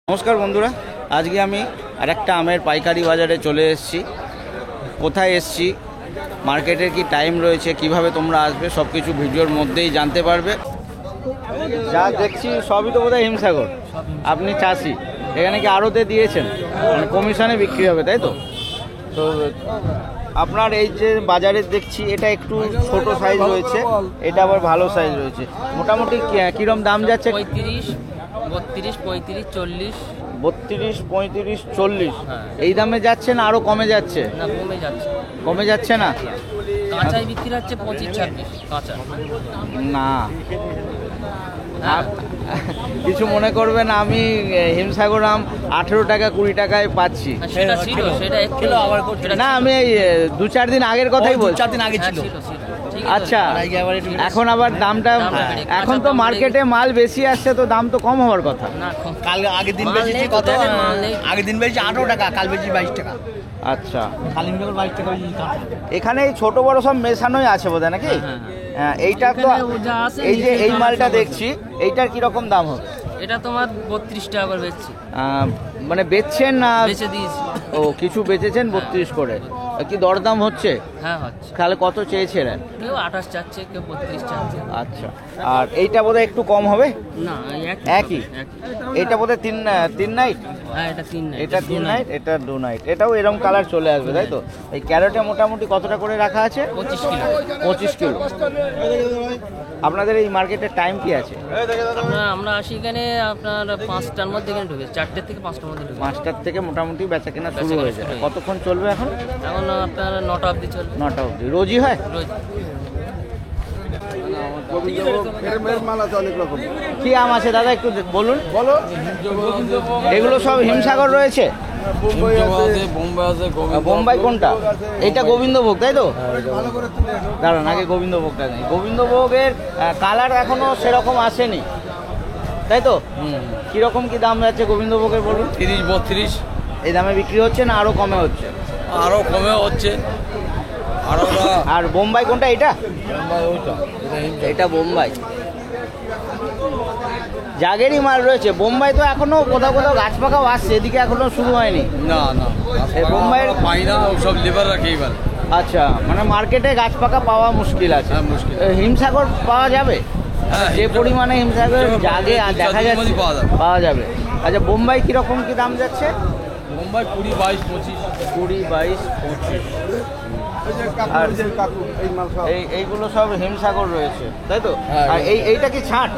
নমস্কার বন্ধুরা, আজকে আমি আরেকটা আমের পাইকারি বাজারে চলে এসেছি। কোথায় এসেছি, মার্কেটের কি টাইম রয়েছে, কিভাবে তোমরা আসবে, সব কিছু ভিডিওর মধ্যেই জানতে পারবে। যা দেখছি সবই তো বোধহয় হিমসাগর। আপনি চাষি, এখানে কি আড়তে দিয়েছেন, মানে কমিশনে বিক্রি হবে, তাই তো? তো আপনার এই যে বাজারে দেখছি এটা একটু ছোট সাইজ রয়েছে, এটা আবার ভালো সাইজ রয়েছে। মোটামুটি কিরম দাম যাচ্ছে? 35, 32, 35, 40। 32, 35, 40 এই দামে যাচ্ছে না আরো কমে যাচ্ছে? না, কমে যাচ্ছে। কমে যাচ্ছে না? কাঁচাই বিক্রি হচ্ছে 25, 26 কাঁচা। না, কিছু মনে করবেন, আমি হিমসাগর আম 18 টাকা 20 টাকায় পাচ্ছি। সেটা ছিল, সেটা একটু না, আমি এই 2-4 দিন আগের কথাই বলছি। 4 দিন আগে ছিল। আচ্ছা, এখন আবার দামটা, এখন তো মার্কেটে মাল বেশি আসছে, তো দাম তো কম হওয়ার কথা। না, কাল আগের দিন বেচেছি কত? আগের দিন বেচেছি 18 টাকা, কাল বেচেছি 22 টাকা। আচ্ছা, কাল হিমসাগর 22 টাকা বেচেছি কাঁচা। এখানে এই ছোট বড় সব মেশানোই আছে বোধহয়, নাকি? হ্যাঁ, এইটা তো এই যে এই মালটা দেখছি, এইটার কিরকম দাম হবে? এটা তোমার 32 টাকা করে বেচছি। মানে বেচছেন না? বেচে দিয়েছি। ও, কিছু বেচেছেন 32 করে। কি দরদাম হচ্ছে? হ্যাঁ, হচ্ছে। তাহলে কত চেয়েছিলেন? কেউ 28 চাচ্ছে, কেউ 32 চাচ্ছে। আচ্ছা, আর এইটা বোধহয় একটু কম হবে? না, একই। এইটা বোধহয় তিন নাইট। হ্যাঁ, এটা 3 নাইট। এটা 3 নাইট, এটা 2 নাইট। এটাও এরকম কালার চলে আসবে, তাই তো? এই ক্যারেটে মোটামুটি কতটা করে রাখা আছে? 25 কিলো। 25 কিলো। আপনাদের এই মার্কেটের টাইম কি আছে? আমরা আসি এখানে আপনার 5টার মধ্যে এখানে ঢুকে, 4টে থেকে 5টার মধ্যে ঢুকে। 5টার থেকে মোটামুটি বেচা কেনা শুরু বেচাকেনা হয়ে যায়। শুরু হয়ে কতক্ষণ চলবে এখন? এখন আপনার 9টা অবধি চলবে। 9টা অবধি। রোজই হয়? রোজ। কি আম আছে দাদা, একটু বলুন। এগুলো সব হিমসাগর রয়েছে? বোম্বাই কোনটা? এটা গোবিন্দভোগ, তাই তো? দাঁড়ান, আগে গোবিন্দভোগটা নেই। গোবিন্দভোগের কালার এখনো সেরকম আসেনি, তাই তো? কিরকম কি দাম যাচ্ছে গোবিন্দভোগের বলুন? 30, 32 এই দামে বিক্রি হচ্ছে না আরো কমে হচ্ছে? আরো কমে হচ্ছে। আর বোম্বাই কোনটা? এটা এটা বোম্বাই। জাগেরই মাল রয়েছে। বোম্বাই তো এখনো কোথাও কোথাও গাছ পাকাও আসছে, এদিকে এখনো শুরু হয়নি। না না, এই বোম্বাইয়ের পাই না, সব লেবার রাখেই বলে। আচ্ছা, মানে মার্কেটে গাছ পাকা পাওয়া মুশকিল আছে। হ্যাঁ, মুশকিল। হিমসাগর পাওয়া যাবে? হ্যাঁ, যে পরিমাণে হিমসাগর জাগে দেখা যাচ্ছে পাওয়া যাবে। আচ্ছা, বোম্বাই কিরকম কি দাম যাচ্ছে? মুম্বাই 20, 22, 25। 20, 22, 25। আর এইগুলো সব হিমসাগর রয়েছে, তাই তো? হ্যাঁ, আর এইটা কি ছাট?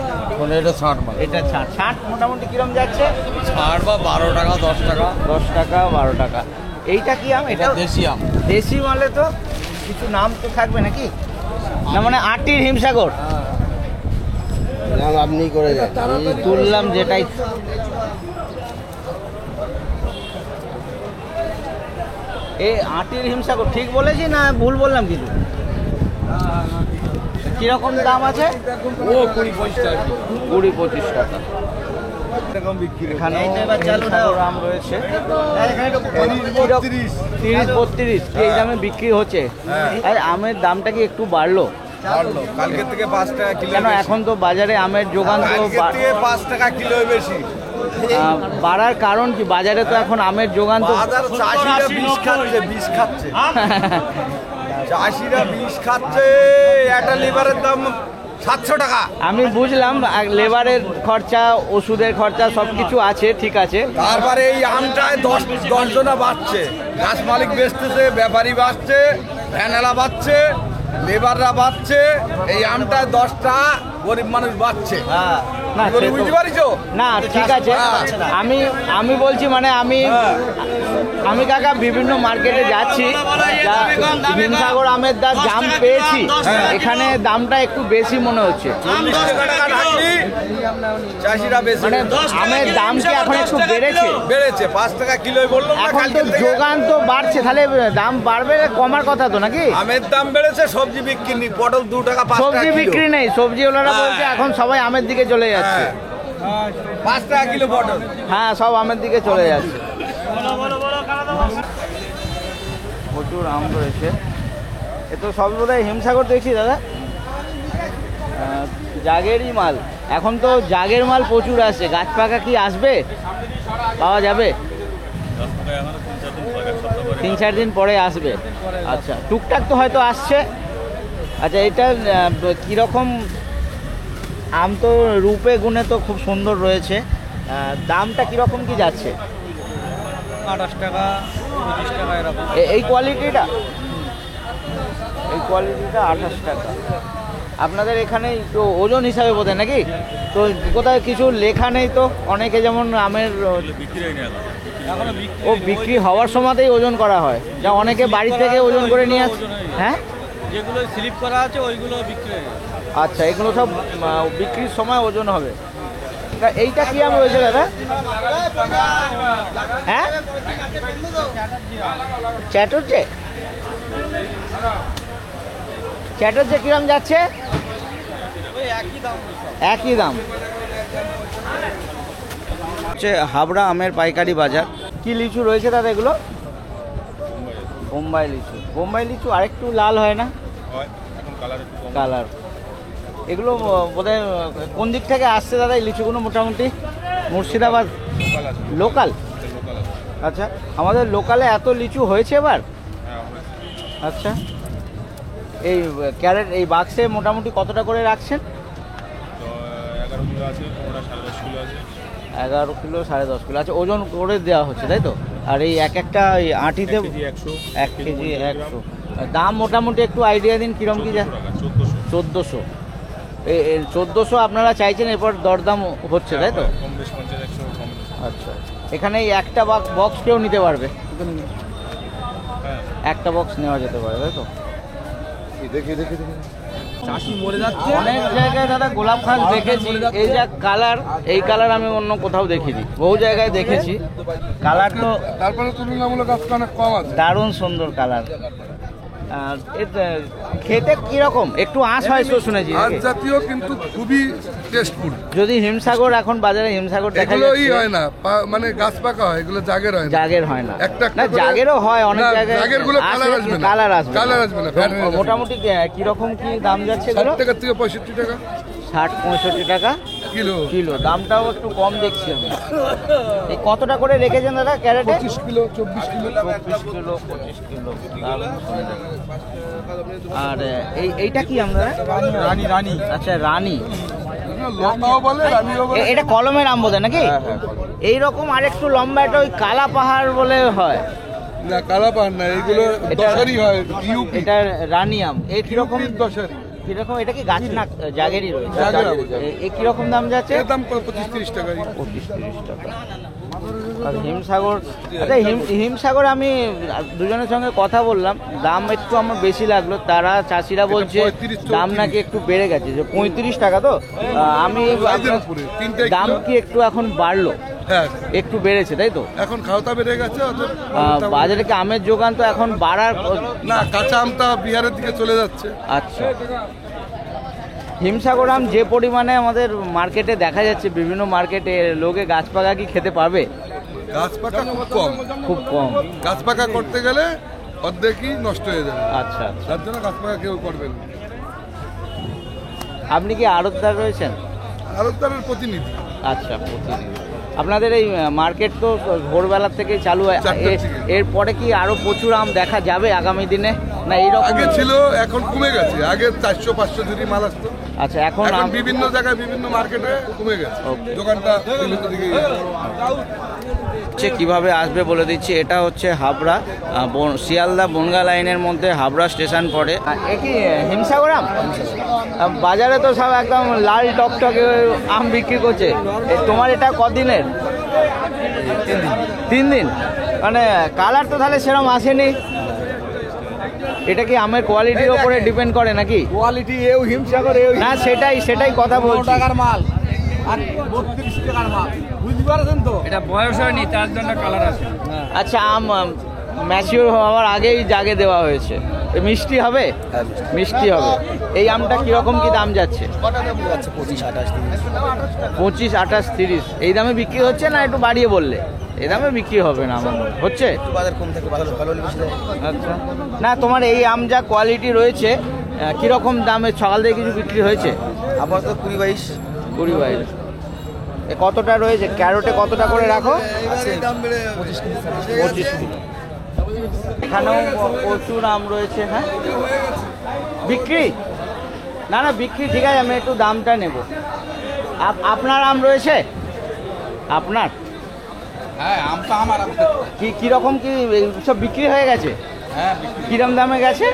এটা 60 মাল। এটা ছাট মোটামুটি কিরম যাচ্ছে? 60 বা 12 টাকা, 10 টাকা। 10 টাকা, 12 টাকা। এইটা কি আম? এটা দেশি আম। দেশি মালে তো কিছু নাম তো থাকবে নাকি? না, মানে আটির হিমসাগর নাম আপনি করে যান, আমি তুললাম যেটাই। এই আটির হিমসাগর ঠিক বলেছি না ভুল বললাম কিছু? কিরকম দাম আছে? ও 20-25 টাকা। 20-25 টাকা। এখানে আম রয়েছে 30-32, এই দামে বিক্রি হচ্ছে। আর আমের দামটা কি একটু বাড়লো? কালকে থেকে 5 টাকা কিলো। কেন, এখন তো বাজারে আমের যোগান তো 5 টাকা কিলো বেশি। বাড়ার কারণ কি? বাজারে তো এখন আমের যোগান তো বাজার চাষিরা বিষ খাচ্ছে। চাষিরা বিষ খাচ্ছে। একটা লিভারের দাম 700 টাকা। আমি বুঝলাম, লেবারের খরচা, ওষুধের খরচা সবকিছু আছে, ঠিক আছে। তারপরে এই আমটায় 10 জনা বাড়ছে। গাছ মালিক বেচতেছে, ব্যাপারী বাড়ছে, ভ্যানেলা বাড়ছে, লেবাররা বাড়ছে। এই আমটায় 10টা গরিব মানুষ বাড়ছে। না, সে তো- বুঝতে পারিছো? না, ঠিক আছে। আমি বলছি, মানে আমি কাকা বিভিন্ন মার্কেটে যাচ্ছি, হিমসাগর আমের দাম পেয়েছি, এখানে দামটা একটু বেশি মনে হচ্ছে। 40 টাকা ঢাকলি চাষিরা বেশি। মানে আমের দাম কি এখন একটু বেড়েছে 5 টাকা কিলোই বললো। এখন তো যোগান তো বাড়ছে, তাহলে দাম বাড়বে, কমার কথা তো নাকি? আমের দাম বেড়েছে, সবজি বিক্রি নেই। পটল 2 টাকা 5 টাকা। সবজি বিক্রি নেই, সবজিওয়ালারা বলছে এখন সবাই আমের দিকে চলে যাচ্ছে। 5 টাকা কিলো পটল। হ্যাঁ, সব আমের দিকে চলে যাচ্ছে। প্রচুর আম রয়েছে। এ তো সব বোধহয় হিমসাগর দেখছি দাদা, জাগেরই মাল। এখন তো জাগের মাল প্রচুর আসছে, গাছ পাকা কি আসবে, পাওয়া যাবে? 3-4 দিন পরে আসবে। আচ্ছা, টুকটাক তো হয়তো আসছে। আচ্ছা, এটা কীরকম আম? তো রূপে গুণে তো খুব সুন্দর রয়েছে, দামটা কীরকম কি যাচ্ছে? 28 টাকা 25 টাকা এরকম। এই কোয়ালিটিটা, এই কোয়ালিটিটা 28 টাকা। আপনাদের এখানে তো ওজন হিসাবে বোধহয় নাকি? তো কোথায় কিছু লেখা নেই তো? অনেকে যেমন আমের ও বিক্রি হওয়ার সময়তেই ওজন করা হয়, যা অনেকে বাড়ি থেকে ওজন করে নিয়ে আসে। হ্যাঁ, যেগুলো স্লিপ করা আছে ওইগুলো বিক্রি হয়ে গেছে। আচ্ছা, এগুলো সব বিক্রির সময় ওজন হবে। তা এইটা কি আম রয়েছে দাদা? হ্যাঁ, চ্যাটার্জি, চ্যাটার্জি কিরম যাচ্ছে? একই দাম। হচ্ছে হাবড়া আমের পাইকারি বাজার। কি লিচু রয়েছে দাদা এগুলো? বোম্বাই লিচু। বোম্বাই লিচু আরেকটু লাল হয় না? কালার। এগুলো বোধহয় কোন দিক থেকে আসছে দাদা এই লিচুগুলো? মোটামুটি মুর্শিদাবাদ লোকাল। আচ্ছা, আমাদের লোকালে এত লিচু হয়েছে এবার? আচ্ছা, এই ক্যারেট এই বাক্সে মোটামুটি কতটা করে রাখছেন? 11 কিলো 10.5 কিলো। আচ্ছা, ওজন করে দেওয়া হচ্ছে তাই তো? আর এই একটা আঁটিতে 1 কেজি 100। দাম মোটামুটি একটু আইডিয়া দিন কিরম কি যা? 1400। এই 1400 আপনারা চাইছেন, এরপর দরদাম হচ্ছে তাই তো? আচ্ছা, এখানে এই একটা বক্স কেউ নিতে পারবে? একটা বক্স নেওয়া যেতে পারে তাই তো? অনেক জায়গায় দাদা গোলাপ খাস দেখেছি, এই যা কালার, এই কালার আমি অন্য কোথাও দেখিনি, বহু জায়গায় দেখেছি। কালার তো তারপরে তুলনামূলক আজকে অনেক কম আছে। দারুণ সুন্দর কালার। খেতে কিরকম? একটু আঁশ হয় তো শুনেছি। আঁশ জাতীয় কিন্তু খুবই টেস্টফুল। যদি হিমসাগর, এখন বাজারে হিমসাগর দেখা এগুলোই যাচ্ছে, হয় না, মানে গাছ পাকা হয়, এগুলো জাগের হয় না। জাগের হয় না। একটা না, জাগেরও হয় অনেক না, জায়গায়। জাগের গুলো কালার আসবে না। কালার আসবে, কালার আসবে না, ফ্যান হয়ে যাবে। মোটামুটি কিরকম কি দাম যাচ্ছে এগুলো? 60 টাকা থেকে 65 টাকা 60-65 টাকা কিলো। কিলো। দামটাও একটু কম দেখছি আমি। এই কতটা করে রেখেছেন দাদা ক্যারেটে? 25 কিলো 24 কিলো 24 কিলো 25 কিলো। আর এইটা কি আমরা? রানী রানী। আচ্ছা, রানী। লতাও বলে, রানীও বলে। এটা কলমের আম বোধহয় নাকি? এইরকম আরেকটু লম্বা একটা ওই কালা পাহাড় বলে হয় না, কালা পাহাড় না, এগুলো দশারি হয়, ইউপি। এটা রানী আম। এই কিরকম দশারি। কিরকম? এটা কি গাছ না জাগেরই রয়েছে? জাগের আম। এই কিরকম দাম যাচ্ছে? এর দাম 25-30 টাকা। 25-30 টাকা। আর হিমসাগর, আচ্ছা হিমসাগর আমি দুজনের সঙ্গে কথা বললাম, দাম একটু আমার বেশি লাগলো। তারা চাষিরা বলছে 35-34 দাম নাকি একটু বেড়ে গেছে, যে 35 টাকা। তো আমি সাইজের উপরে, 3 দাম কিলো। কি একটু এখন বাড়লো? হ্যাঁ, একটু বেড়েছে তাই তো? এখন খাওয়া বেড়ে গেছে। বাজারে কি আমের যোগান তো এখন বাড়ার? না, কাঁচা আমটা বিহারের দিকে চলে যাচ্ছে। আচ্ছা, হিমসাগর আম যে পরিমাণে আমাদের মার্কেটে দেখা যাচ্ছে, বিভিন্ন মার্কেটে লোকে গাছ পাকা কি খেতে পারবে? গাছ পাকা খুব কম, খুব কম। গাছ পাকা করতে গেলে অর্ধেকই নষ্ট হয়ে যাবে। আচ্ছা, তার জন্য গাছ পাকা কেউ করবেন। আপনি কি আড়তদার রয়েছেন? আড়তদারের প্রতিনিধি। আচ্ছা, প্রতিদিন আপনাদের এই মার্কেট তো ভোরবেলা থেকে চালু হয়, 4টা থেকে। এরপরে কি আরো প্রচুর আম দেখা যাবে আগামী দিনে, না এইরকম? আগে ছিল, এখন কমে গেছে। আগে 400-500 ঝুড়ি মাল আসতো, আচ্ছা, এখন এখন বিভিন্ন জায়গায় বিভিন্ন মার্কেটে কমে গেছে। Okay. দোকানটা বিভিন্ন দিকে হচ্ছে কিভাবে আসবে বলে দিচ্ছি। এটা হচ্ছে হাবড়া শিয়ালদা বনগা লাইনের মধ্যে হাবড়া স্টেশন পড়ে। এ কি হিমসাগর আম? বাজারে তো সব একদম লাল টকটকে আম বিক্রি করছে। তোমার এটা কদিনের? 3 দিন। মানে কালার তো তাহলে সেরকম আসেনি। এটা কি আমের কোয়ালিটির উপরে ডিপেন্ড করে নাকি? কোয়ালিটি এও হিমসাগর, এও না, সেটাই কথা বলছি। টাকার মাল আর 32 টাকার মাল, বুঝতে পারছেন তো? এটা বয়স হয়নি, তার জন্য কালার আছে। আচ্ছা, আম ম্যাচিওর হওয়ার আগেই জাগে দেওয়া হয়েছে, মিষ্টি হবে? মিষ্টি হবে। এই আমটা কিরকম কি দাম যাচ্ছে? 25-28, 30। এই দামে বিক্রি হচ্ছে না? একটু বাড়িয়ে বললে। এই দামে বিক্রি হবে না আমার মনে হচ্ছে। আচ্ছা, না তোমার এই আম যা কোয়ালিটি রয়েছে, কিরকম দামে সকাল থেকে কিছু বিক্রি হয়েছে? আমার তো 20-22। 20-22 এ কতটা রয়েছে? ক্যারোটে কতটা করে রাখো? 25 কিলো। এখানেও প্রচুর আম রয়েছে। হ্যাঁ, বিক্রি? না না, বিক্রি ঠিক আছে, আমি একটু দামটা নেব। আপনার আম রয়েছে? আপনার হ্যাঁ, আমটা আমার। কি কীরকম কি সব বিক্রি হয়ে গেছে? হ্যাঁ, কিরম দামে গেছে?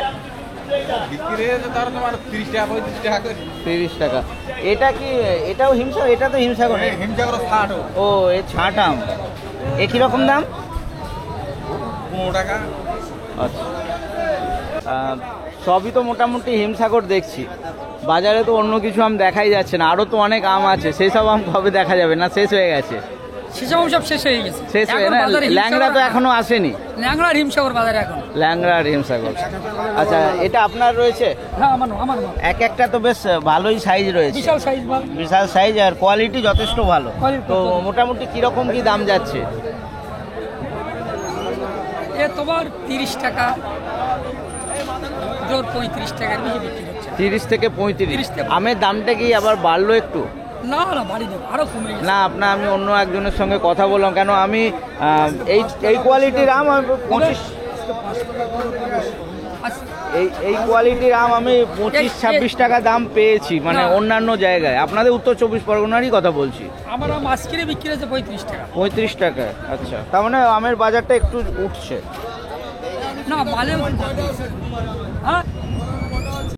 বিক্রি হয়েছে তার তোমার 30 টাকা 35 টাকা করে। 30 টাকা। এটা কি, এটাও হিমসাগর? এটা তো হিমসাগর। হিমসাগর 60। ও, এ ছাট আম। এ কীরকম দাম? 15 টাকা। আচ্ছা, সবই তো মোটামুটি হিমসাগর দেখছি। বাজারে তো অন্য কিছু আম দেখাই যাচ্ছে না। আরও তো অনেক আম আছে, সেই সব আম কবে দেখা যাবে? না শেষ হয়ে গেছে? সেসব সব শেষ হয়ে গেছে। শেষ হয়ে না? ল্যাংড়া তো এখনো আসেনি। ল্যাংড়া আর হিমসাগর বাজারে এখন। ল্যাংড়া আর হিমসাগর। আচ্ছা, এটা আপনার রয়েছে? হ্যাঁ, আমার এক একটা তো বেশ ভালোই সাইজ রয়েছে, বিশাল সাইজ মাল। বিশাল সাইজ, আর কোয়ালিটি যথেষ্ট ভালো। Quality তো মোটামুটি কিরকম কি দাম যাচ্ছে? এ তোমার 30 টাকা, জোর 35 টাকার বেশি বিক্রি হচ্ছে। 30 থেকে 35। 30 থেকে। আমের দামটা কি আবার বাড়লো একটু? না না, বাড়ি দেবো, আরো কমে গেছে। না, আমি অন্য একজনের সঙ্গে কথা বললাম, কেন আমি এই কোয়ালিটির আম আমি 25, আচ্ছা, এই কোয়ালিটির আম আমি 25-26 টাকা দাম পেয়েছি, মানে না। অন্যান্য জায়গায়। আপনাদের উত্তর 24 পরগনারই কথা বলছি। আমার মাছ কিনে বিক্রি হচ্ছে 35 টাকা। 35 টাকা। আচ্ছা, তার মানে আমের বাজারটা একটু উঠছে। না, মালেও হ্যাঁ